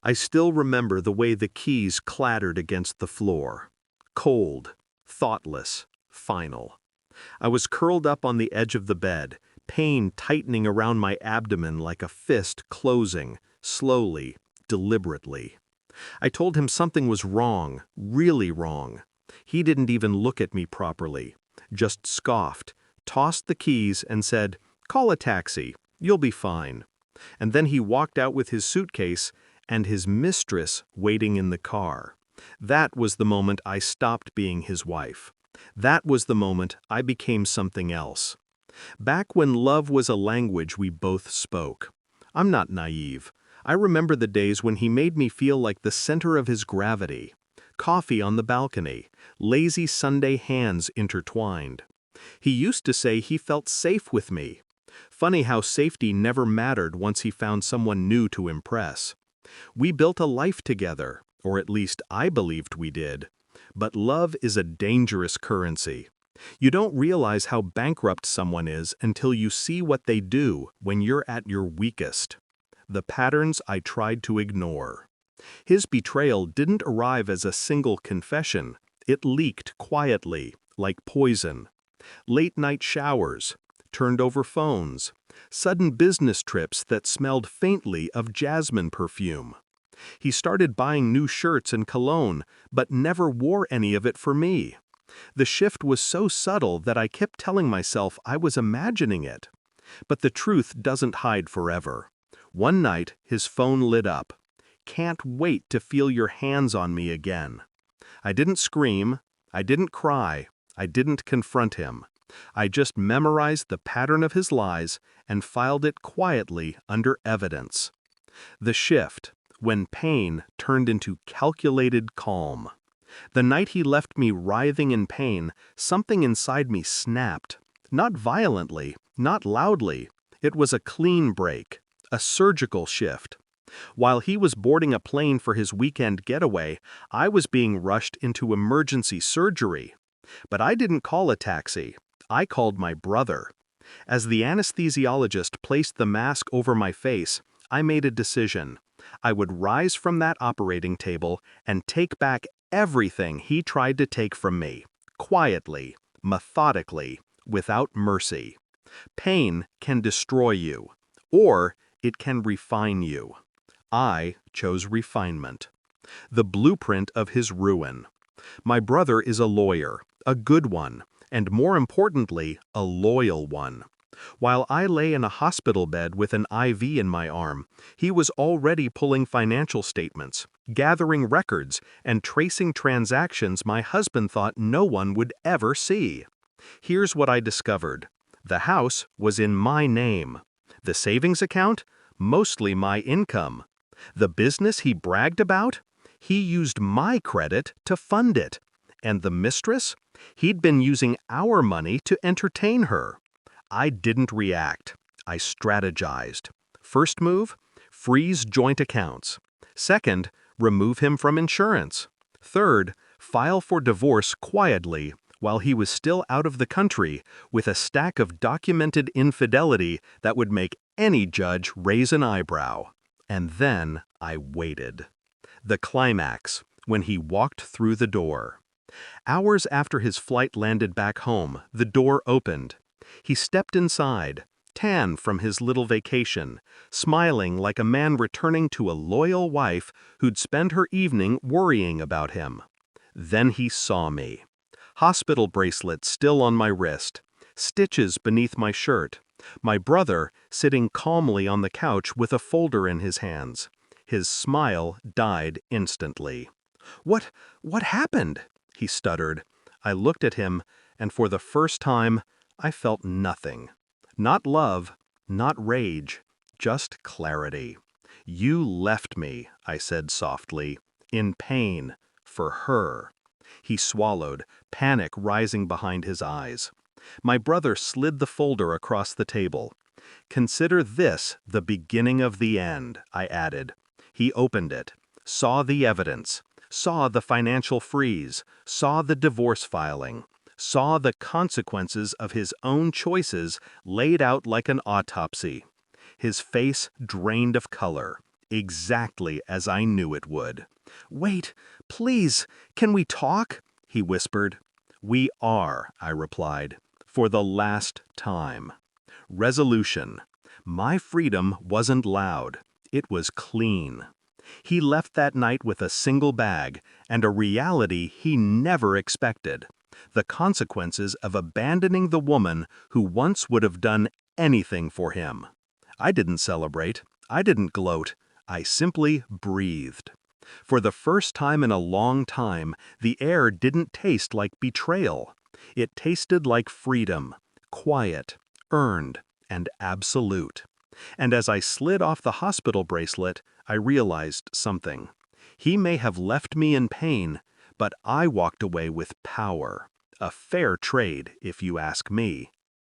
I still remember the way the keys clattered against the floor. Cold, thoughtless, final. I was curled up on the edge of the bed, pain tightening around my abdomen like a fist closing, slowly, deliberately. I told him something was wrong, really wrong. He didn't even look at me properly, just scoffed, tossed the keys and said, "Call a taxi, you'll be fine." And then he walked out with his suitcase and his mistress waiting in the car. That was the moment I stopped being his wife. That was the moment I became something else. Back when love was a language we both spoke. I'm not naive. I remember the days when he made me feel like the center of his gravity. Coffee on the balcony, lazy Sunday hands intertwined. He used to say he felt safe with me. Funny how safety never mattered once he found someone new to impress. We built a life together, or at least I believed we did. But love is a dangerous currency. You don't realize how bankrupt someone is until you see what they do when you're at your weakest. The patterns I tried to ignore. His betrayal didn't arrive as a single confession. It leaked quietly, like poison. Late-night showers, turned-over phones, sudden business trips that smelled faintly of jasmine perfume. He started buying new shirts and cologne, but never wore any of it for me. The shift was so subtle that I kept telling myself I was imagining it. But the truth doesn't hide forever. One night, his phone lit up. "Can't wait to feel your hands on me again." I didn't scream, I didn't cry, I didn't confront him. I just memorized the pattern of his lies and filed it quietly under evidence. The shift, when pain turned into calculated calm. The night he left me writhing in pain, something inside me snapped. Not violently, not loudly. It was a clean break, a surgical shift. While he was boarding a plane for his weekend getaway, I was being rushed into emergency surgery. But I didn't call a taxi. I called my brother. As the anesthesiologist placed the mask over my face, I made a decision. I would rise from that operating table and take back everything he tried to take from me, quietly, methodically, without mercy. Pain can destroy you, or it can refine you. I chose refinement. The blueprint of his ruin. My brother is a lawyer, a good one, and more importantly, a loyal one. While I lay in a hospital bed with an IV in my arm, he was already pulling financial statements, gathering records, and tracing transactions my husband thought no one would ever see. Here's what I discovered. The house was in my name. The savings account? Mostly my income. The business he bragged about? He used my credit to fund it. And the mistress? He'd been using our money to entertain her. I didn't react. I strategized. First move, freeze joint accounts. Second, remove him from insurance. Third, file for divorce quietly while he was still out of the country with a stack of documented infidelity that would make any judge raise an eyebrow. And then I waited. The climax, when he walked through the door. Hours after his flight landed back home, the door opened. He stepped inside, tan from his little vacation, smiling like a man returning to a loyal wife who'd spend her evening worrying about him. Then he saw me. Hospital bracelet still on my wrist, stitches beneath my shirt, my brother sitting calmly on the couch with a folder in his hands. His smile died instantly. What happened?" he stuttered. I looked at him, and for the first time, I felt nothing. Not love, not rage, just clarity. "You left me," I said softly, "in pain, for her." He swallowed, panic rising behind his eyes. My brother slid the folder across the table. "Consider this the beginning of the end," I added. He opened it, saw the evidence, saw the financial freeze, saw the divorce filing, saw the consequences of his own choices laid out like an autopsy. His face drained of color. exactly as I knew it would. "Wait, please, can we talk?" he whispered. "We are," I replied, "for the last time." Resolution. My freedom wasn't loud. It was clean. He left that night with a single bag, and a reality he never expected: the consequences of abandoning the woman who once would have done anything for him. I didn't celebrate. I didn't gloat. I simply breathed. For the first time in a long time, the air didn't taste like betrayal. It tasted like freedom, quiet, earned, and absolute. And as I slid off the hospital bracelet, I realized something. He may have left me in pain, but I walked away with power. A fair trade, if you ask me.